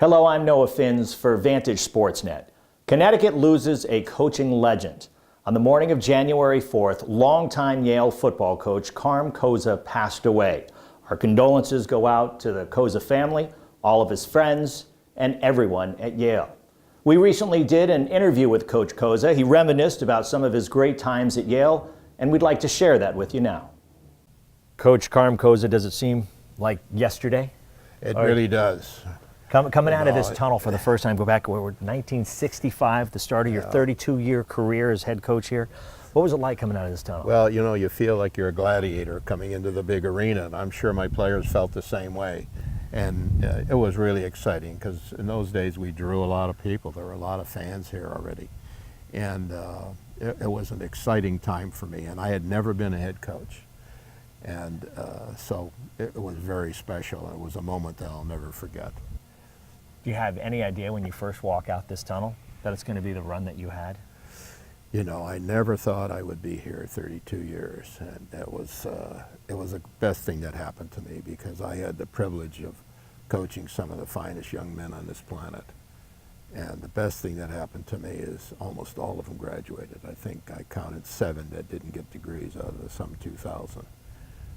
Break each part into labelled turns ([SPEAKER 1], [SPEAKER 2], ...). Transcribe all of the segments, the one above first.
[SPEAKER 1] Hello, I'm Noah Finns for Vantage Sportsnet. Connecticut loses a coaching legend. On the morning of January 4th, longtime Yale football coach Carm Cozza passed away. Our condolences go out to the Cozza family, all of his friends, and everyone at Yale. We recently did an interview with Coach Cozza. He reminisced about some of his great times at Yale, and we'd like to share that with you now. Coach Carm Cozza, does it seem like yesterday?
[SPEAKER 2] It really does.
[SPEAKER 1] Coming out of this tunnel for the first time, go back to 1965, the start of your 32-year career as head coach here. What was it like coming out of this tunnel?
[SPEAKER 2] Well, you know, you feel like you're a gladiator coming into the big arena, and I'm sure my players felt the same way. And it was really exciting because in those days we drew a lot of people. There were a lot of fans here already. And it was an exciting time for me, and I had never been a head coach. And so it was very special. It was a moment that I'll never forget.
[SPEAKER 1] Do you have any idea when you first walk out this tunnel that it's going to be the run that you had?
[SPEAKER 2] You know, I never thought I would be here 32 years, and it was the best thing that happened to me because I had the privilege of coaching some of the finest young men on this planet. And the best thing that happened to me is almost all of them graduated. I think I counted 7 that didn't get degrees out of the some 2,000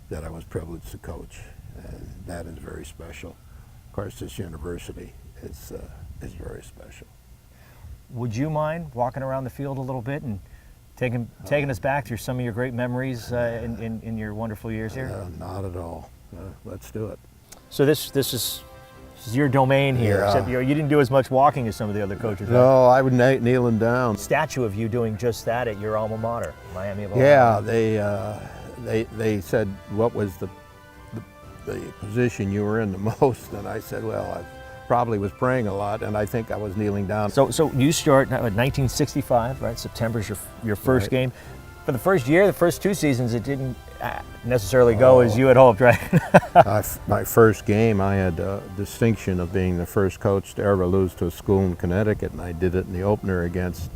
[SPEAKER 2] that I was privileged to coach, and that is very special. Of course, this university is very special.
[SPEAKER 1] Would you mind walking around the field a little bit and taking us back through some of your great memories in your wonderful years here?
[SPEAKER 2] Not at all. Let's do it.
[SPEAKER 1] So this is your domain here, except you didn't do as much walking as some of the other coaches.
[SPEAKER 2] No, I would kneeling down.
[SPEAKER 1] Statue of you doing just that at your alma mater, Miami of
[SPEAKER 2] Ohio. Yeah, they said what was the position you were in the most, and I said, well, I probably was praying a lot, and I think I was kneeling down.
[SPEAKER 1] So you start in 1965, right? September's your first game. For the first year, the first 2 seasons, it didn't necessarily go as you had hoped, right?
[SPEAKER 2] My first game, I had the distinction of being the first coach to ever lose to a school in Connecticut, and I did it in the opener against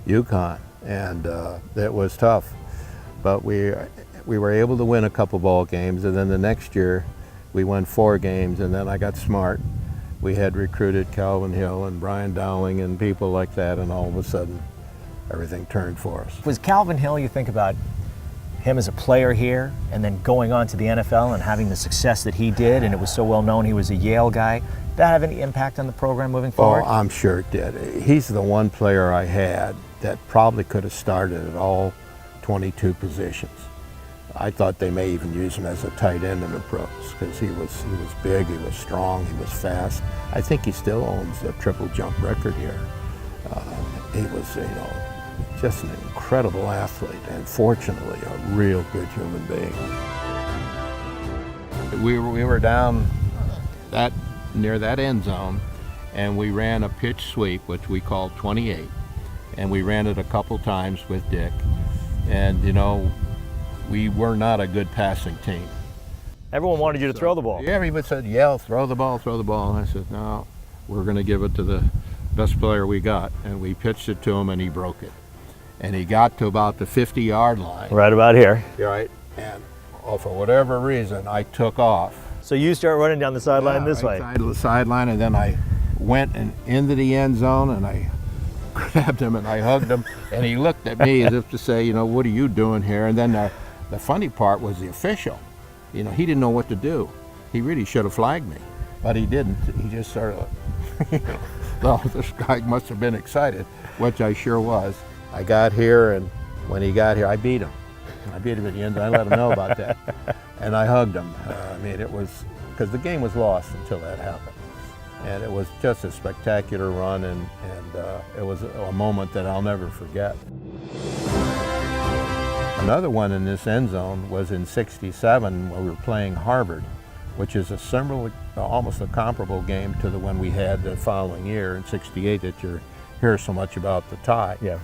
[SPEAKER 2] UConn, and it was tough. But we were able to win a couple ball games, and then the next year we won 4 games, and then I got smart. We had recruited Calvin Hill and Brian Dowling and people like that, and all of a sudden everything turned for us. Was Calvin Hill, you think about him as a player here and then going on to the NFL and having the success that he did, and it was so well known he was a Yale guy, did that have any impact on the program moving forward? Oh, I'm sure it did. He's the one player I had that probably could have started at all 22 positions. I thought they may even use him as a tight end in the pros because he was big, he was strong, he was fast. I think he still owns the triple jump record here. He was, just an incredible athlete and fortunately a real good human being. We were down near that end zone, and we ran a pitch sweep, which we called 28, and we ran it a couple times with Dick, and we were not a good passing team.
[SPEAKER 1] Everyone wanted you to throw the ball.
[SPEAKER 2] Yeah, everyone said, yeah, throw the ball, throw the ball. And I said, no, we're going to give it to the best player we got. And we pitched it to him, and he broke it. And he got to about the 50-yard line.
[SPEAKER 1] Right about here.
[SPEAKER 2] Right. And for whatever reason, I took off.
[SPEAKER 1] So you start running down the sideline this way.
[SPEAKER 2] Side to the sideline, and then I went into the end zone, and I grabbed him, and I hugged him. And he looked at me as if to say, what are you doing here? And then the funny part was the official. He didn't know what to do. He really should have flagged me, but he didn't. He just sort of, well, this guy must have been excited, which I sure was. I got here, and when he got here, I beat him. I beat him at the end, and I let him know about that. And I hugged him. It was, because the game was lost until that happened. And it was just a spectacular run, and it was a moment that I'll never forget. Another one in this end zone was in '67 when we were playing Harvard, which is a similar, almost a comparable game to the one we had the following year in '68 that you hear so much about the tie.
[SPEAKER 1] Yeah.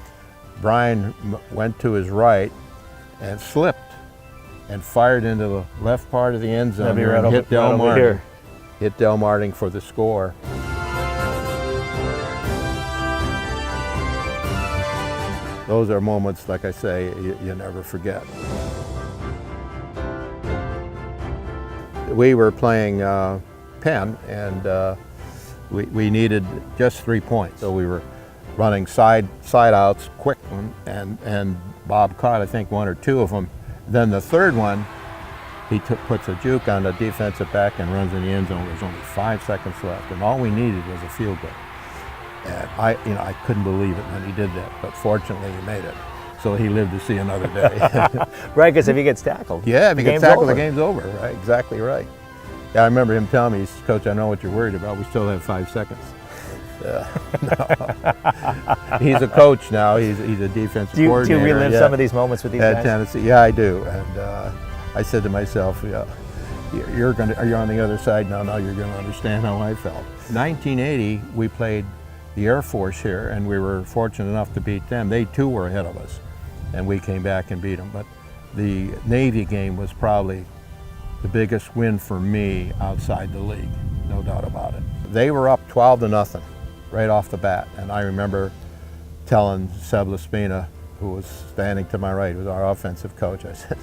[SPEAKER 2] Brian went to his right and slipped and fired into the left part of the end zone and hit Del Marting. Hit Del Marting for the score. Those are moments, like I say, you never forget. We were playing Penn, and We needed just 3 points. So we were running side outs, quick one, and Bob caught, I think, 1 or 2 of them. Then the third one, he puts a juke on the defensive back and runs in the end zone. There's only 5 seconds left, and all we needed was a field goal. And I couldn't believe it when he did that, but fortunately he made it. So he lived to see another day.
[SPEAKER 1] Right, because if he gets tackled,
[SPEAKER 2] yeah, if he
[SPEAKER 1] the
[SPEAKER 2] gets
[SPEAKER 1] game's
[SPEAKER 2] tackled,
[SPEAKER 1] over.
[SPEAKER 2] the game's over. Right, exactly right. Yeah, I remember him telling me, he said, "Coach, I know what you're worried about. We still have 5 seconds." No. He's a coach now. He's a defensive coordinator.
[SPEAKER 1] Do you relive some of these moments with these
[SPEAKER 2] at
[SPEAKER 1] guys?
[SPEAKER 2] Tennessee? Yeah, I do. And I said to myself, yeah, you're on the other side now. Now you're going to understand how I felt. 1980, we played the Air Force here, and we were fortunate enough to beat them. They too were ahead of us, and we came back and beat them. But the Navy game was probably the biggest win for me outside the league, no doubt about it. They were up 12-0 right off the bat, and I remember telling Seb Laspina, who was standing to my right, who was our offensive coach, I said,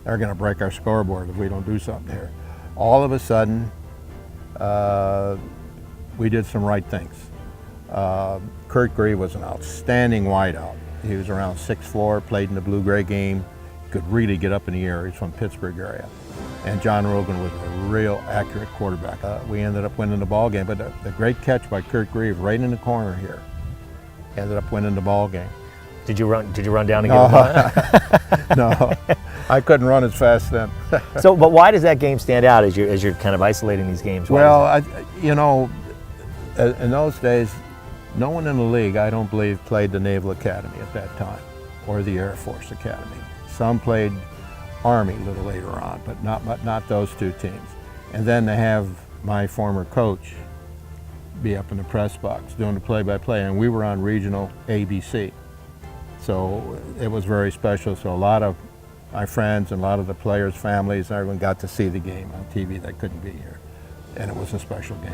[SPEAKER 2] they're going to break our scoreboard if we don't do something here. All of a sudden, we did some right things. Kurt Grieve was an outstanding wideout. He was around 6'4", played in the blue-gray game, could really get up in the air. He's from Pittsburgh area. And John Rogan was a real accurate quarterback. We ended up winning the ball game, but the great catch by Kurt Grieve right in the corner here ended up winning the ball game.
[SPEAKER 1] Did you run down and get him?
[SPEAKER 2] No, I couldn't run as fast then.
[SPEAKER 1] So, but why does that game stand out as you're kind of isolating these games?
[SPEAKER 2] Well, in those days, no one in the league, I don't believe, played the Naval Academy at that time, or the Air Force Academy. Some played Army a little later on, but not those two teams. And then to have my former coach be up in the press box doing the play-by-play, and we were on regional ABC. So it was very special. So a lot of my friends and a lot of the players' families, everyone got to see the game on TV that couldn't be here. And it was a special game.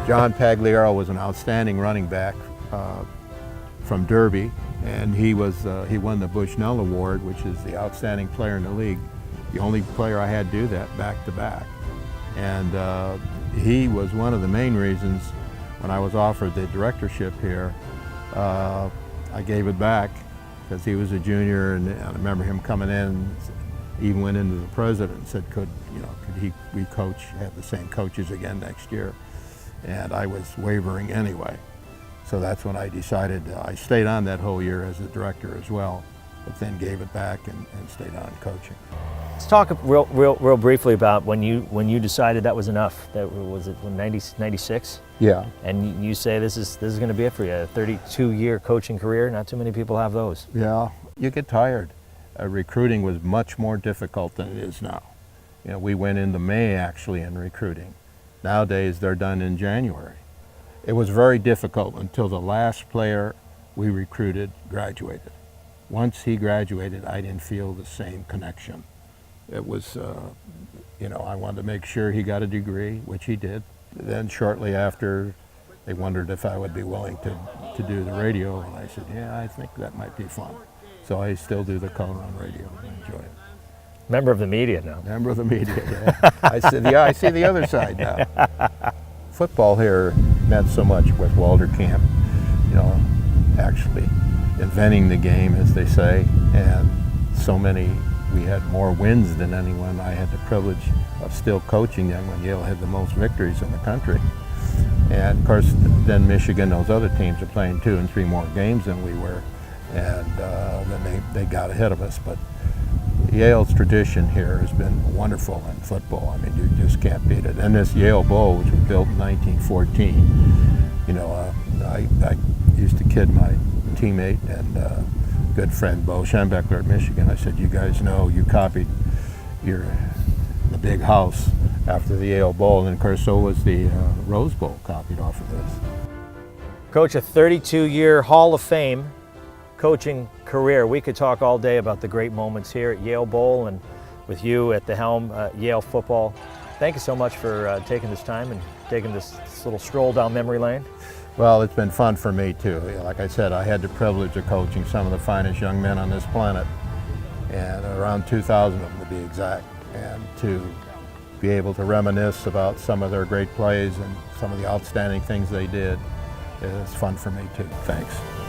[SPEAKER 2] John Paglia was an outstanding running back from Derby, and he won the Bushnell Award, which is the outstanding player in the league. The only player I had do that back-to-back. And he was one of the main reasons when I was offered the directorship here, I gave it back because he was a junior, and I remember him coming in, even went into the president and said, could we have the same coaches again next year? And I was wavering anyway. So that's when I decided, I stayed on that whole year as a director as well, but then gave it back and stayed on coaching.
[SPEAKER 1] Let's talk real briefly about when you decided that was enough. That was it when 96?
[SPEAKER 2] Yeah.
[SPEAKER 1] And you say this is going to be it for you. A 32-year coaching career. Not too many people have those.
[SPEAKER 2] Yeah. You get tired. Recruiting was much more difficult than it is now. We went into May actually in recruiting. Nowadays they're done in January. It was very difficult until the last player we recruited graduated. Once he graduated, I didn't feel the same connection. It was, I wanted to make sure he got a degree, which he did. Then shortly after, they wondered if I would be willing to do the radio, and I said, yeah, I think that might be fun. So I still do the color on radio. I enjoy it.
[SPEAKER 1] Member of the media now.
[SPEAKER 2] Member of the media, yeah. I see the other side now. Football here meant so much with Walter Camp, actually inventing the game, as they say, and so many. We had more wins than anyone. I had the privilege of still coaching them when Yale had the most victories in the country. And of course, then Michigan, those other teams are playing 2 and 3 more games than we were. And then they got ahead of us. But Yale's tradition here has been wonderful in football. I mean, you just can't beat it. And this Yale Bowl, which was built in 1914, I used to kid my teammate and good friend Bo Schembeckler at Michigan. I said, you guys know you copied the big house after the Yale Bowl, and of course so was the Rose Bowl copied off of this.
[SPEAKER 1] Coach, a 32-year Hall of Fame coaching career. We could talk all day about the great moments here at Yale Bowl and with you at the helm, Yale football. Thank you so much for taking this time and taking this little stroll down memory lane.
[SPEAKER 2] Well, it's been fun for me too. Like I said, I had the privilege of coaching some of the finest young men on this planet, and around 2,000 of them to be exact. and to be able to reminisce about some of their great plays and some of the outstanding things they did is fun for me too. Thanks.